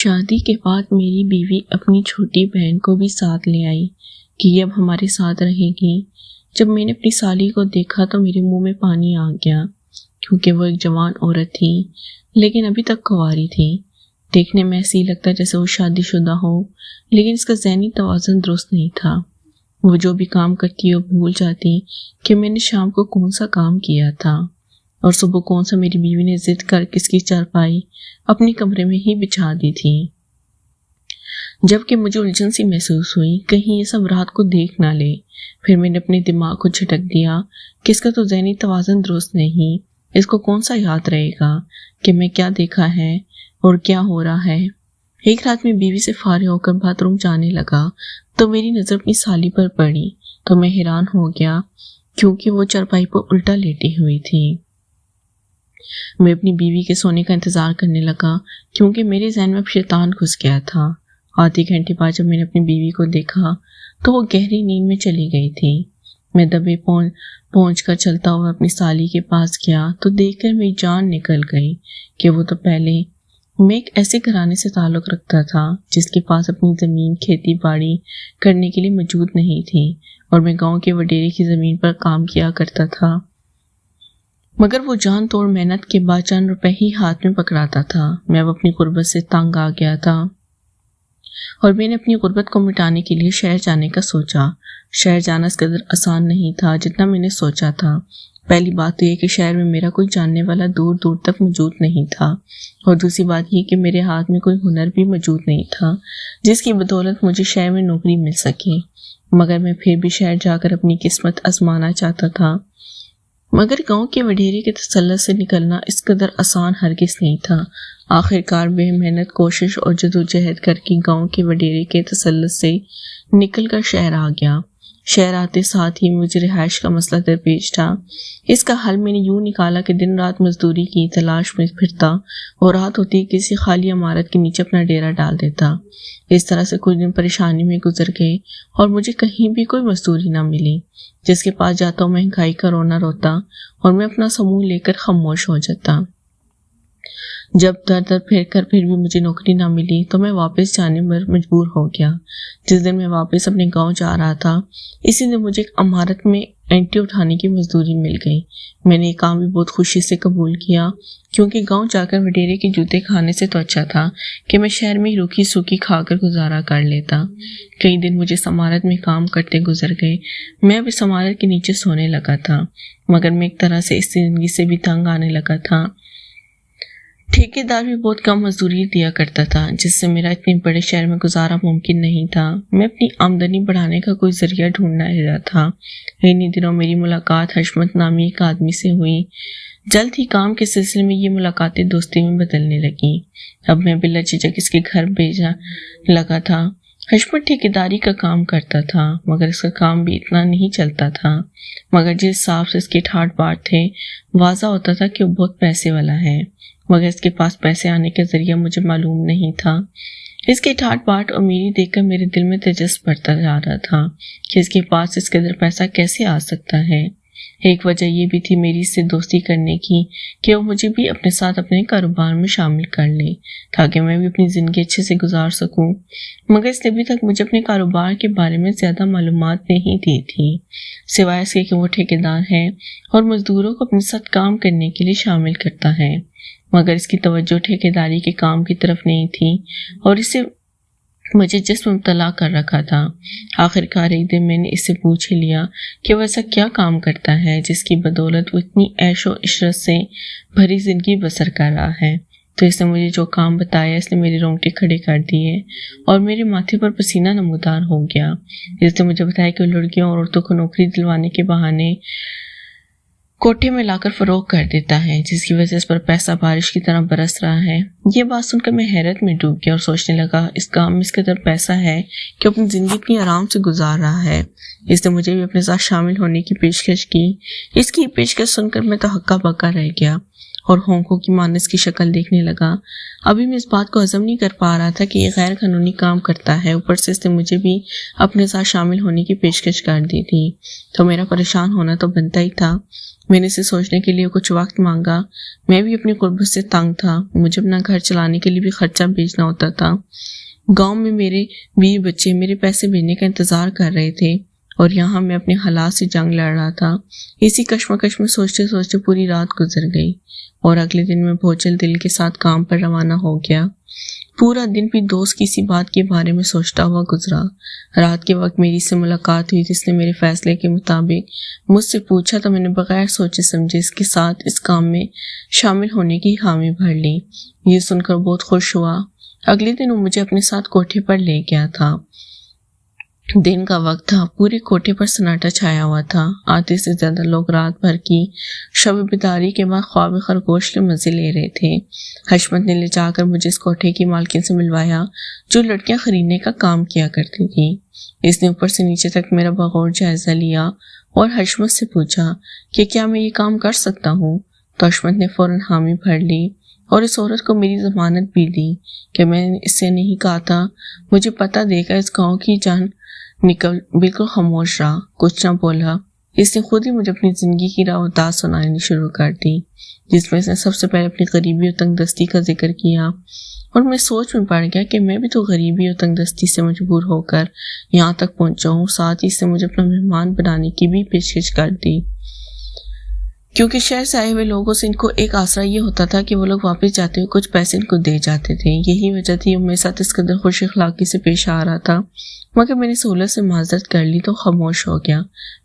شادی کے بعد میری بیوی اپنی چھوٹی بہن کو بھی ساتھ لے آئی کہ یہ اب ہمارے ساتھ رہے گی۔ جب میں نے اپنی سالی کو دیکھا تو میرے منہ میں پانی آ گیا، کیونکہ وہ ایک جوان عورت تھی لیکن ابھی تک کنواری تھی۔ دیکھنے میں ایسے ہی لگتا جیسے وہ شادی شدہ ہو، لیکن اس کا ذہنی توازن درست نہیں تھا۔ وہ جو بھی کام کرتی وہ بھول جاتی کہ میں نے شام کو کون سا کام کیا تھا، اور صبح کون سا میری بیوی نے ضد کر کس کی چارپائی اپنی کمرے میں ہی بچھا دی تھی۔ جب کہ مجھے الجھن سی محسوس ہوئی کہیں یہ سب رات کو دیکھ نہ لے، پھر میں نے اپنے دماغ کو جھٹک دیا کہ اس کا تو ذہنی توازن درست نہیں، اس کو کون سا یاد رہے گا کہ میں کیا دیکھا ہے اور کیا ہو رہا ہے۔ ایک رات میں بیوی سے فارغ ہو کر باتھ روم جانے لگا تو میری نظر اپنی سالی پر پڑی تو میں حیران ہو گیا، کیونکہ وہ چارپائی پر الٹا لیٹی ہوئی تھی۔ میں اپنی بیوی کے سونے کا انتظار کرنے لگا، کیونکہ میرے ذہن میں اب شیطان گھس گیا تھا۔ آدھے گھنٹے بعد جب میں نے اپنی بیوی کو دیکھا تو وہ گہری نیند میں چلی گئی تھی۔ میں دبے پہنچ کر چلتا ہوا اپنی سالی کے پاس گیا تو دیکھ کر میری جان نکل گئی کہ وہ تو پہلے میں ایک ایسے گھرانے سے تعلق رکھتا تھا جس کے پاس اپنی زمین کھیتی باڑی کرنے کے لیے موجود نہیں تھی، اور میں گاؤں کے وڈیرے کی زمین پر کام کیا کرتا تھا، مگر وہ جان توڑ محنت کے بعد چند روپے ہی ہاتھ میں پکڑاتا تھا۔ میں اب اپنی غربت سے تنگ آ گیا تھا اور میں نے اپنی غربت کو مٹانے کے لیے شہر جانے کا سوچا۔ شہر جانا اس قدر آسان نہیں تھا جتنا میں نے سوچا تھا۔ پہلی بات تو یہ کہ شہر میں میرا کوئی جاننے والا دور دور تک موجود نہیں تھا، اور دوسری بات یہ کہ میرے ہاتھ میں کوئی ہنر بھی موجود نہیں تھا جس کی بدولت مجھے شہر میں نوکری مل سکے۔ مگر میں پھر بھی شہر جا کر اپنی قسمت آزمانا چاہتا تھا، مگر گاؤں کے وڈیرے کے تسلط سے نکلنا اس قدر آسان ہرگز نہیں تھا۔ آخر کار بے محنت کوشش اور جدوجہد کر کے گاؤں کے وڈیرے کے تسلط سے نکل کر شہر آ گیا۔ شہر آتے ساتھ ہی مجھے رہائش کا مسئلہ درپیش تھا۔ اس کا حل میں نے یوں نکالا کہ دن رات مزدوری کی تلاش میں پھرتا اور رات ہوتی کسی خالی عمارت کے نیچے اپنا ڈیرا ڈال دیتا۔ اس طرح سے کچھ دن پریشانی میں گزر گئے اور مجھے کہیں بھی کوئی مزدوری نہ ملی۔ جس کے پاس جاتا ہوں مہنگائی کا رونا روتا اور میں اپنا سمون لے کر خاموش ہو جاتا۔ جب در در پھر بھی مجھے نوکری نہ ملی تو میں واپس جانے پر مجبور ہو گیا۔ جس دن میں واپس اپنے گاؤں جا رہا تھا اسی دن مجھے ایک عمارت میں اینٹی اٹھانے کی مزدوری مل گئی۔ میں نے یہ کام بھی بہت خوشی سے قبول کیا، کیونکہ گاؤں جا کر وڈیرے کے جوتے کھانے سے تو اچھا تھا کہ میں شہر میں روکھی سوکھی کھا کر گزارا کر لیتا۔ کئی دن مجھے اس عمارت میں کام کرتے گزر گئے۔ میں اب اس عمارت کے نیچے سونے لگا تھا، مگر میں ایک طرح سے اس زندگی سے بھی تنگ آنے لگا تھا۔ ٹھیکیدار بھی بہت کم مزدوری دیا کرتا تھا، جس سے میرا اتنے بڑے شہر میں گزارا ممکن نہیں تھا۔ میں اپنی آمدنی بڑھانے کا کوئی ذریعہ ڈھونڈنا رہا تھا۔ انہی دنوں میری ملاقات حشمت نامی ایک آدمی سے ہوئی۔ جلد ہی کام کے سلسلے میں یہ ملاقاتیں دوستی میں بدلنے لگیں۔ اب میں بلا جھجک اس کے گھر بھیجا لگا تھا۔ حشمت ٹھیکیداری کا کام کرتا تھا، مگر اس کا کام بھی اتنا نہیں چلتا تھا، مگر جس حساب سے اس کے ٹھاٹ باٹ تھے واضح ہوتا تھا کہ وہ بہت پیسے والا ہے، مگر اس کے پاس پیسے آنے کا ذریعہ مجھے معلوم نہیں تھا۔ اس کے ٹھاٹ باٹ اور میری دیکھ کر میرے دل میں تجسس بڑھتا جا رہا تھا کہ اس کے پاس اس قدر پیسہ کیسے آ سکتا ہے۔ ایک وجہ یہ بھی تھی میری اس سے دوستی کرنے کی کہ وہ مجھے بھی اپنے ساتھ اپنے کاروبار میں شامل کر لے تاکہ میں بھی اپنی زندگی اچھے سے گزار سکوں، مگر اس نے ابھی تک مجھے اپنے کاروبار کے بارے میں زیادہ معلومات نہیں دی تھی، سوائے اس کے کہ وہ ٹھیکیدار ہے اور مزدوروں کو اپنے ساتھ کام کرنے کے لیے شامل کرتا ہے، مگر اس کی توجہ ٹھیکیداری کے کام کی طرف نہیں تھی اور اسے مجھے جسم مبتلا کر رکھا تھا۔ آخر کار ایک دن میں نے اس سے پوچھ ہی لیا کہ وہ ایسا کیا کام کرتا ہے جس کی بدولت وہ اتنی عیش و عشرت سے بھری زندگی بسر کر رہا ہے۔ تو اس نے مجھے جو کام بتایا اس نے میرے رونگٹے کھڑے کر دیے اور میرے ماتھے پر پسینہ نمودار ہو گیا۔ اس نے مجھے بتایا کہ وہ لڑکیوں اور عورتوں کو نوکری دلوانے کے بہانے کوٹھے میں لا کر فروغ کر دیتا ہے، جس کی وجہ سے اس پر پیسہ بارش کی طرح برس رہا ہے۔ یہ بات سن کر میں حیرت میں ڈوب گیا اور سوچنے لگا اس کام میں اس قدر پیسہ ہے کہ اپنی زندگی اتنی آرام سے گزار رہا ہے۔ اس نے مجھے بھی اپنے ساتھ شامل ہونے کی پیشکش کی۔ اس کی پیشکش سن کر میں تو ہکا بکا رہ گیا اور ہونکوں کی مانس کی شکل دیکھنے لگا۔ ابھی میں اس بات کو ہضم نہیں کر پا رہا تھا کہ یہ غیر قانونی کام کرتا ہے، اوپر سے اس نے مجھے بھی اپنے ساتھ شامل ہونے کی پیشکش کر دی تھی، تو میرا پریشان ہونا تو بنتا ہی تھا۔ میں نے اسے سوچنے کے لیے کچھ وقت مانگا۔ میں بھی اپنی غربت سے تنگ تھا، مجھے اپنا گھر چلانے کے لیے بھی خرچہ بھیجنا ہوتا تھا۔ گاؤں میں میرے 20 بچے میرے پیسے بھیجنے کا انتظار کر رہے تھے اور یہاں میں اپنے حالات سے جنگ لڑ رہا تھا۔ اسی کشمکش میں سوچتے سوچتے پوری رات گزر گئی اور اگلے دن میں بوجھل دل کے ساتھ کام پر روانہ ہو گیا۔ پورا دن بھی دوست کی اسی بات کے بارے میں سوچتا ہوا گزرا۔ رات کے وقت میری سے ملاقات ہوئی، جس نے میرے فیصلے کے مطابق مجھ سے پوچھا تو میں نے بغیر سوچے سمجھے اس کے ساتھ اس کام میں شامل ہونے کی حامی بھر لی۔ یہ سن کر بہت خوش ہوا۔ اگلے دن وہ مجھے اپنے ساتھ کوٹھے پر لے گیا تھا۔ دن کا وقت تھا، پورے کوٹھے پر سناٹا چھایا ہوا تھا۔ آدھے سے زیادہ لوگ رات بھر کی شب بیداری کے بعد خواب خرگوش کے مزے لے رہے تھے۔ حشمت نے لے جا کر مجھے اس کوٹھے کی مالکن سے ملوایا جو لڑکیاں خریدنے کا کام کیا کرتی تھی۔ اس نے اوپر سے نیچے تک میرا بغور جائزہ لیا اور حشمت سے پوچھا کہ کیا میں یہ کام کر سکتا ہوں، تو حشمت نے فوراً حامی بھر لی اور اس عورت کو میری ضمانت بھی دی کہ میں نے اس سے نہیں کہا تھا۔ مجھے پتہ دے کر اس گاؤں کی جان نکل بالکل خاموش رہا، کچھ نہ بولا۔ اس نے خود ہی مجھے اپنی زندگی کی راودات سنانی شروع کر دی، جس میں اس نے سب سے پہلے اپنی غریبی اور تنگ دستی کا ذکر کیا، اور میں سوچ میں پڑ گیا کہ میں بھی تو غریبی اور تنگ دستی سے مجبور ہو کر یہاں تک پہنچا ہوں۔ ساتھ ہی اس نے مجھے اپنا مہمان بنانے کی بھی پیشکش کر دی، کیونکہ شہر سے آئے ہوئے لوگوں سے ان کو ایک آسرا یہ ہوتا تھا کہ وہ لوگ واپس جاتے ہوئے کچھ پیسے ان کو دے جاتے تھے۔ یہی وجہ تھی وہ میرے ساتھ اس قدر خوش اخلاقی سے پیش آ رہا تھا، مگر میں نے سہولت سے معذرت کر لی تو خاموش ہو گیا،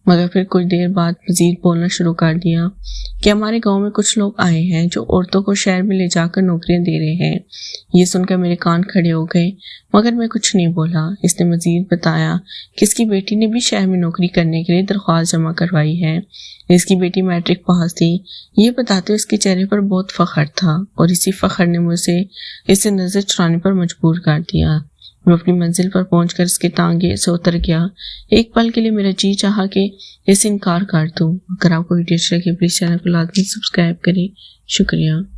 مگر پھر کچھ دیر بعد مزید بولنا شروع کر دیا کہ ہمارے گاؤں میں کچھ لوگ آئے ہیں جو عورتوں کو شہر میں لے جا کر نوکریاں دے رہے ہیں۔ یہ سن کر میرے کان کھڑے ہو گئے، مگر میں کچھ نہیں بولا۔ اس نے مزید بتایا کہ اس کی بیٹی نے بھی شہر میں نوکری کرنے کے لیے درخواست جمع کروائی ہے۔ اس کی بیٹی میٹرک پاس تھی۔ یہ بتاتے ہوئے اس کے چہرے پر بہت فخر تھا اور اسی فخر نے مجھے اس سے نظر چرانے پر مجبور کر دیا۔ میں اپنی منزل پر پہنچ کر اس کے ٹانگے سے اتر گیا۔ ایک پل کے لیے میرا جی چاہا کہ اسے انکار کر دوں۔ اگر آپ کو ویڈیو اچھا لگے پلیز چینل کو لازمی سبسکرائب کریں۔ شکریہ۔